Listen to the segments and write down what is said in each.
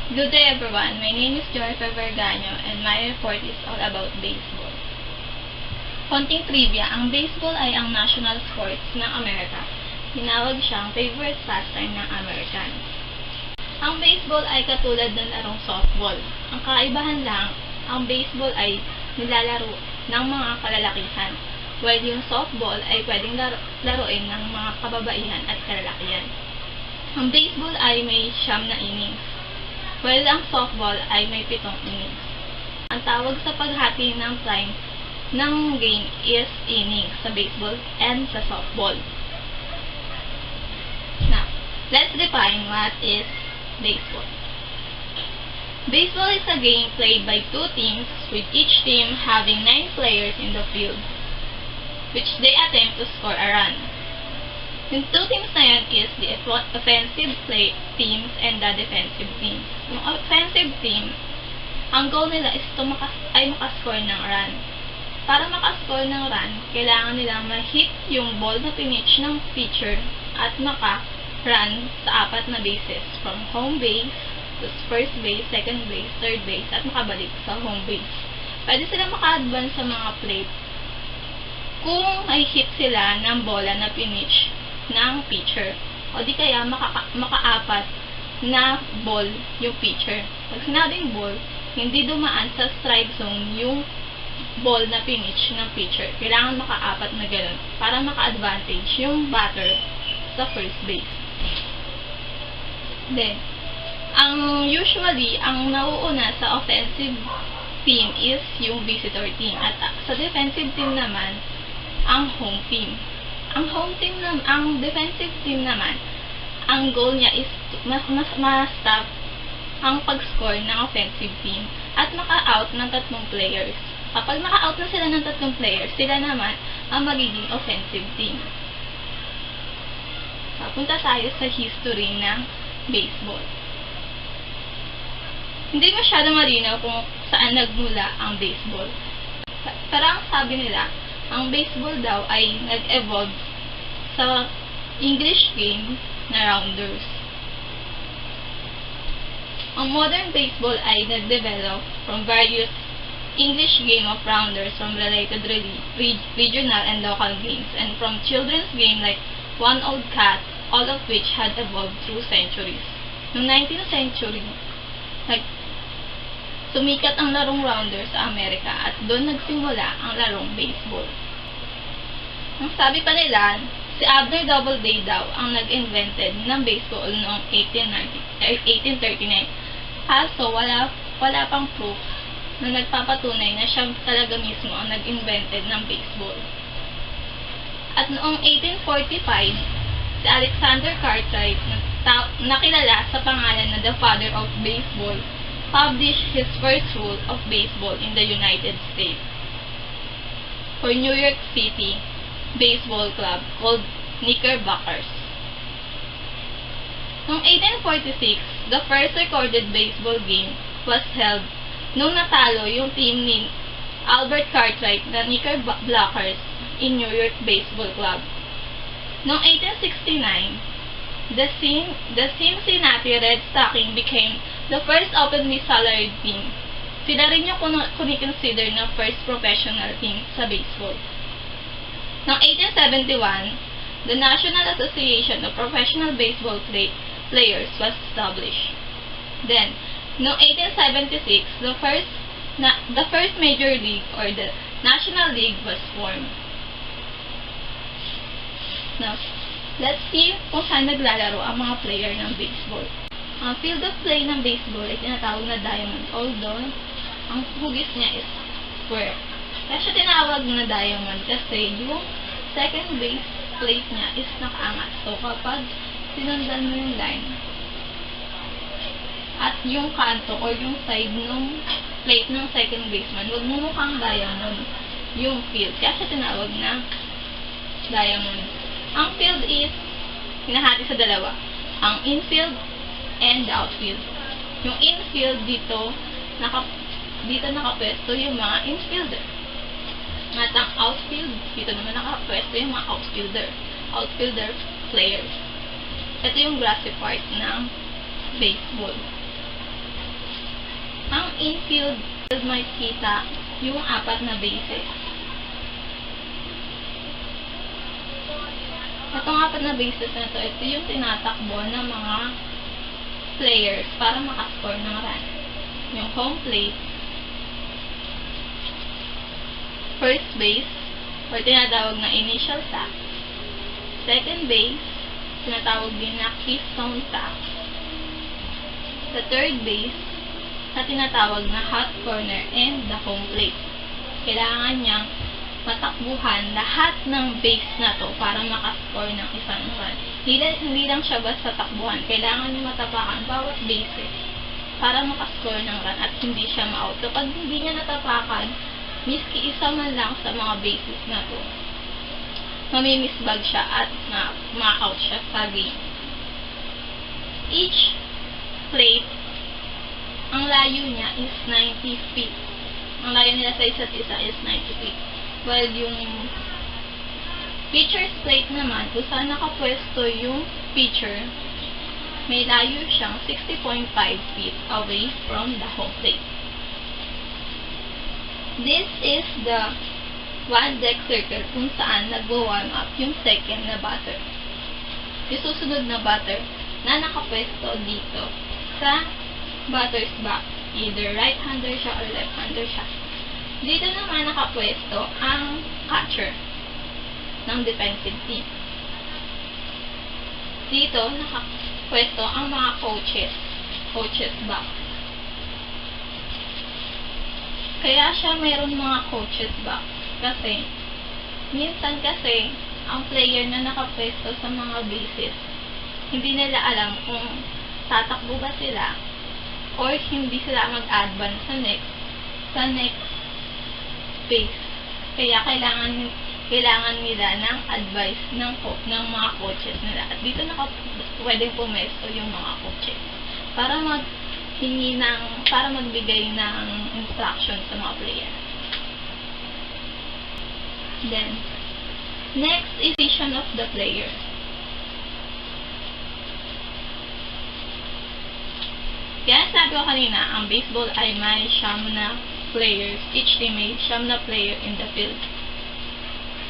Good day everyone, my name is Joy Vergano and my report is all about baseball. Konting trivia, ang baseball ay ang national sports ng Amerika. Tinawag siyang favorite pastime ng Americans. Ang baseball ay katulad ng larong softball. Ang kaibahan lang, ang baseball ay nilalaro ng mga kalalakihan, while yung softball ay pwedeng laruin ng mga kababaihan at kalalakihan. Ang baseball ay may 9 na innings, while ang softball ay may 7 innings. Ang tawag sa paghati ng time ng game is innings sa baseball and sa softball. Now, let's define what is baseball. Baseball is a game played by 2 teams, with each team having 9 players in the field, which they attempt to score a run. Yung 2 teams na yan is the offensive teams and the defensive teams. Yung offensive team, ang goal nila is makascore ng run. Para makascore ng run, kailangan nilang ma-hit yung ball na pinitch ng pitcher at maka-run sa 4 na bases, from home base to first base, second base, third base, at makabalik sa home base. Pwede sila maka-advance sa mga plate kung may hit sila ng bola na pinitch ng pitcher, o di kaya maka-4 na ball yung pitcher. Pag sinabing ball, hindi dumaan sa strike zone yung ball na pinitch ng pitcher. Kailangan maka-4 na gano'n para maka-advantage yung batter sa first base. Then, usually, ang nauuna sa offensive team is yung visitor team, at sa defensive team naman, ang home team. Ang defensive team naman, ang goal niya is ma-stop ang pag-score ng offensive team at maka-out ng 3 players. Kapag maka-out na sila ng 3 players, sila naman ang magiging offensive team. Punta tayo sa history ng baseball. Hindi masyado malinaw kung saan nagmula ang baseball. Pero ang sabi nila, ang baseball daw ay nag-evolve sa English game na rounders. Ang modern baseball ay nag-develop from various English game of rounders from related regional and local games, and from children's game like One Old Cat, all of which had evolved through centuries. Noong 19th century, sumikat ang larong rounder sa Amerika at doon nagsimula ang larong baseball. Ang sabi pa nila, si Abner Doubleday daw ang nag-invented ng baseball noong 1839. Kaso wala pang proof na nagpapatunay na siya talaga mismo ang nag-invented ng baseball. At noong 1845, si Alexander Cartwright, na kilala sa pangalan na the father of baseball, published his first rule of baseball in the United States for New York City baseball club called Knickerbockers. Noong 1846, the first recorded baseball game was held nung natalo yung team ni Albert Cartwright na Knickerbockers in New York Baseball Club. Noong 1869, the Cincinnati Red Stockings became the first openly salaried team. Sila rin yung kunikonsider na first professional team sa baseball. Noong 1871, the National Association of Professional Baseball Players was established. Then, noong 1876, the first major league or the National League was formed. Now, let's see kung saan naglalaro ang mga player ng baseball. Ang field of play ng baseball ay tinatawag na diamond, although ang hugis niya is square. Kaya siya tinawag na diamond kasi yung second base plate niya is nakaangat. So, kapag sinundan mo yung line at yung kanto or yung side ng plate ng second baseman, huwag mo mukhang diamond yung field. Kaya siya tinawag na diamond. Ang field is hinahati sa dalawa. Ang infield and the outfield. Yung infield dito nakapwesto yung mga infielder. At ang outfield, dito naman nakapwesto yung mga outfielder players. Ito yung grassy part ng baseball. Ang infield makikita yung 4 na bases. Itong 4 na bases na ito yung tinatakbo ng mga players para makascore ng run. Yung home plate, first base, or tinatawag na initial sack, second base, tinatawag din na keystone sack, the third base, na tinatawag na hot corner, and the home plate. Kailangan niyang matakbuhan lahat ng base na to para makascore ng isang run. Hindi lang siya basta takbuhan. Kailangan niya matapakan bawat bases para makascore ng run at hindi siya ma-out. Kapag hindi niya natapakan, miski isa man lang sa mga bases na to, mamimisbag siya at ma-out siya sa game. Each plate, ang layo niya is 90 feet. Ang layo nila sa isa't isa is 90 feet. While yung pitcher's plate naman, kung saan nakapwesto yung pitcher, may layo siyang 60.5 feet away from the home plate. This is the one deck circle kung saan nagwo-warm up yung second na batter. Yung susunod na batter na nakapwesto dito sa batter's box. Either right-hander siya or left-hander siya. Dito naman nakapwesto ang catcher ng defensive team. Dito nakapwesto ang mga coaches box. Kaya siya mayroon mga coaches box kasi minsan kasi ang player na nakapwesto sa mga bases, hindi nila alam kung tatakbo ba sila or hindi sila mag-advance sa next base. Kaya kailangan nila ng advice ng mga coaches nila. At dito pwedeng pumesto yung mga coaches para magbigay ng instruction sa mga player. Then, next is position of the player. Kaya sabi ko kanina, ang baseball ay may 9 na players. Each team may 9 na player in the field.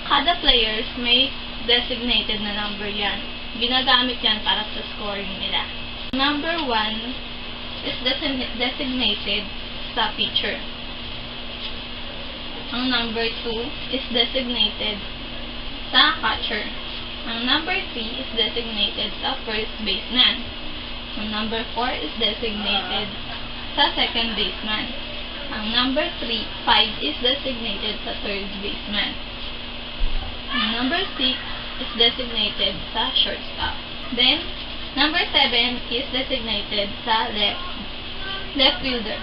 Kada players may designated na number yan. Ginagamit yan para sa scoring nila. Number 1 is designated sa pitcher. Ang number 2 is designated sa catcher. Ang number 3 is designated sa first baseman. Ang number 4 is designated sa second baseman. Ang number 5 is designated sa third baseman. Ang number 6 is designated sa shortstop. Then, number 7 is designated sa left fielder.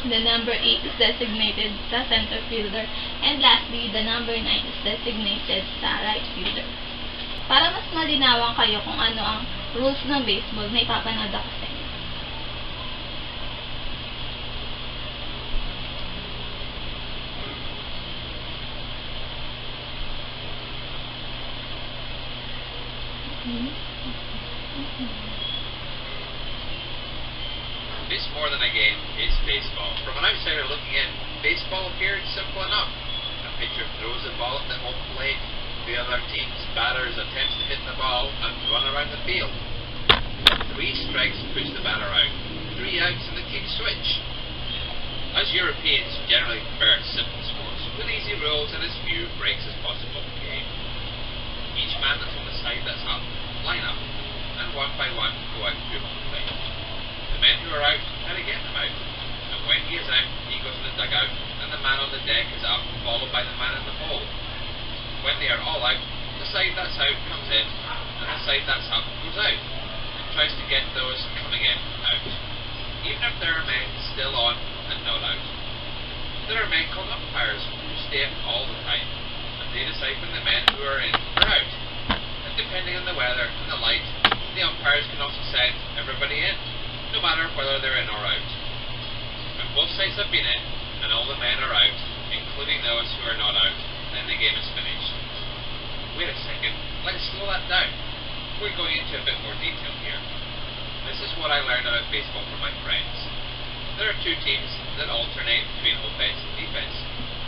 The number 8 is designated sa center fielder. And lastly, the number 9 is designated sa right fielder. Para mas malinawan kayo kung ano ang rules ng baseball na ipapanood ako sa inyo. It's more than a game, it's baseball. From an outsider looking in, baseball appeared simple enough. A pitcher throws the ball at the home plate. The other team's batters attempts to hit the ball and run around the field. 3 strikes push the batter out. 3 outs and the team switch. As Europeans generally prefer simple sports with easy rules and as few breaks as possible in the game. Each man that's on the side that's up, line up, and one by one go out to home plate. The men who are out try to get them out, and when he is out, he goes to the dugout, and the man on the deck is up, followed by the man in the hole. When they are all out, the side that's out comes in, and the side that's up goes out, and tries to get those coming in out, even if there are men still on and not out. There are men called umpires who stay in all the time, and they decide when the men who are in are out. And depending on the weather and the light, the umpires can also send everybody in, no matter whether they're in or out. When both sides have been in, and all the men are out, including those who are not out, then the game is finished. Wait a second, let's slow that down. We're going into a bit more detail here. This is what I learned about baseball from my friends. There are two teams that alternate between offense and defense,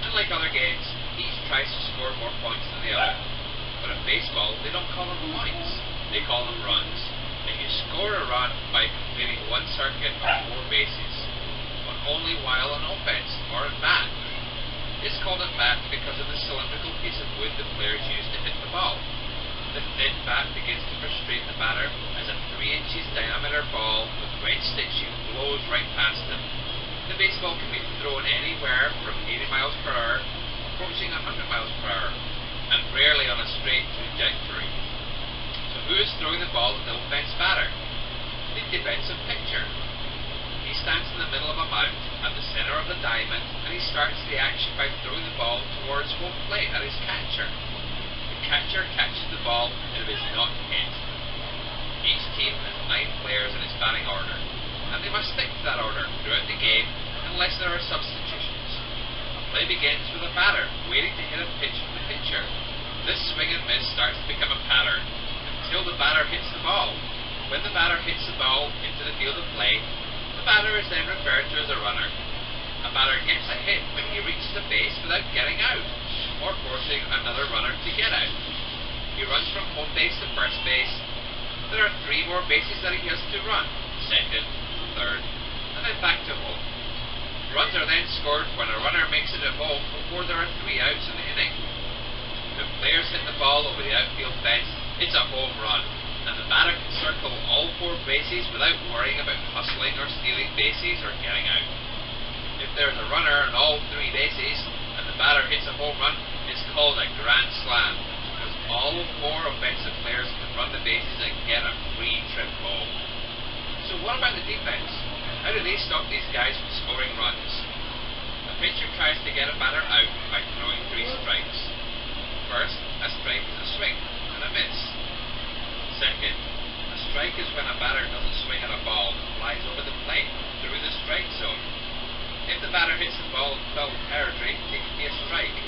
and like other games, each tries to score more points than the other. But in baseball, they don't call them points, they call them runs. And you score a run by completing one circuit of 4 bases, but only while on offense or at bat. It's called at bat because of the cylindrical piece of wood the players use to hit the ball. The thin bat begins to frustrate the batter as a 3 inches diameter ball with red stitching blows right past them. The baseball can be thrown anywhere from 80 miles per hour, approaching 100 miles per hour, and rarely on a straight trajectory. So who is throwing the ball at the offense batter? The defensive pitcher. He stands in the middle of a mound at the center of the diamond, and he starts the action by throwing the ball towards home plate at his catcher. The catcher catches the ball and it is not hit. Each team has 9 players in its batting order, and they must stick to that order throughout the game unless there are substitutions. A play begins with a batter waiting to hit a pitch from the pitcher. This swing and miss starts to become a pattern until the batter hits the ball. When the batter hits the ball into the field of play, the batter is then referred to as a runner. A batter gets a hit when he reaches a base without getting out, or forcing another runner to get out. He runs from home base to first base. There are 3 more bases that he has to run, second, third, and then back to home. Runs are then scored when a runner makes it at home before there are 3 outs in the inning. If players hit the ball over the outfield fence, it's a home run, and the batter can circle all 4 bases without worrying about hustling or stealing bases or getting out. If there's a runner on all 3 bases, and the batter hits a home run, it's called a grand slam, because all 4 offensive players can run the bases and get a free trip home. So what about the defense? How do they stop these guys from scoring runs? The pitcher tries to get a batter out by throwing 3 strikes. First, a strike is a swing and a miss. Second, a strike is when a batter doesn't swing at a ball that flies over the plate through the strike zone. If the batter hits the ball in foul territory, it can be a strike,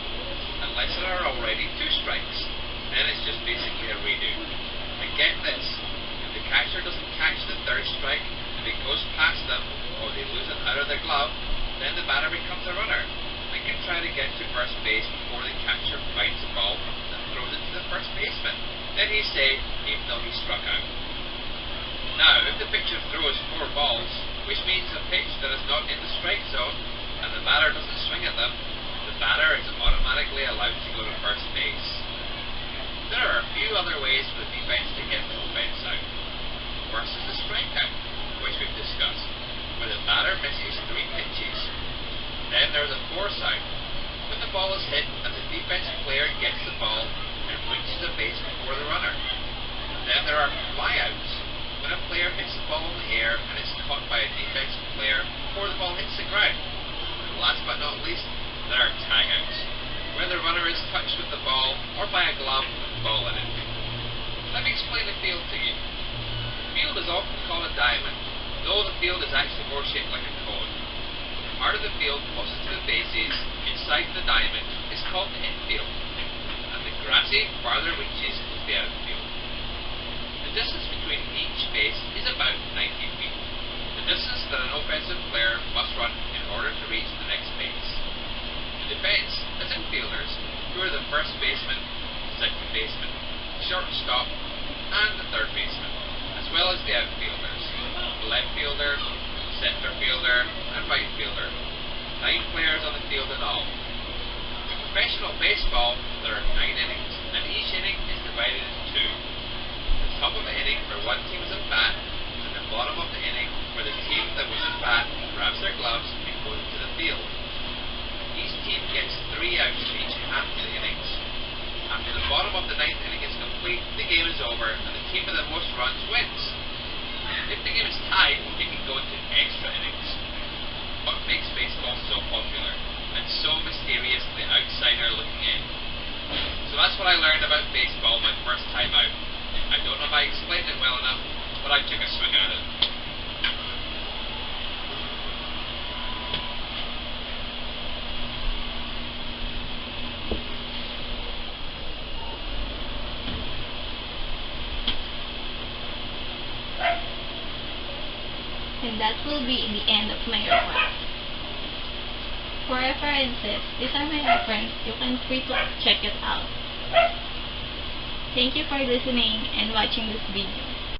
unless there are already 2 strikes. Then it's just basically a redo. And get this, if the catcher doesn't catch the 3rd strike, if it goes past them, or they lose it out of their glove, then the batter becomes a runner, and can try to get to first base before the catcher finds the ball and throws it to the first baseman. Then he's safe, even though he struck out. Now, if the pitcher throws 4 balls, which means a pitch that is not in the strike zone, and the batter doesn't swing at them, the batter is automatically allowed to go to first base. There are a few other ways for the defense to get the offense out. First is the strikeout, which we've discussed, where the batter misses 3 pitches. Then there's a force out, when the ball is hit and the defensive player gets the ball and reaches a base before the runner. Then there are flyouts, when a player hits the ball in the air and it's caught by a defensive player before the ball hits the ground. And last but not least, there are tagouts, where the runner is touched with the ball or by a glove with the ball in it. Let me explain the field to you. The field is often called a diamond, though the field is actually more shaped like a cone. The part of the field closest to the bases, inside the diamond, is called the infield, and the grassy, farther reaches is the outfield. The distance between each base is about 90 feet, the distance that an offensive player must run in order to reach the next base. The defense has infielders, who are the first baseman, second baseman, shortstop, and the third baseman, as well as the outfielders, the left fielder, center fielder, and right fielder. 9 players on the field in all. In professional baseball, there are 9 innings, and each inning is divided into 2. The top of the inning where one team is at bat, and the bottom of the inning where the team that was at bat grabs their gloves and goes into the field. Each team gets 3 outs in each half of the innings. After the bottom of the 9th inning is complete, the game is over, and the team with the most runs wins. If the game is tied, it can go into extra innings. What makes baseball so popular and so mysterious to the outsider looking in? So that's what I learned about baseball my first time out. I don't know if I explained it well enough, but I took a swing at it. that will be the end of my report. For references, these are my references. You can free to check it out. Thank you for listening and watching this video.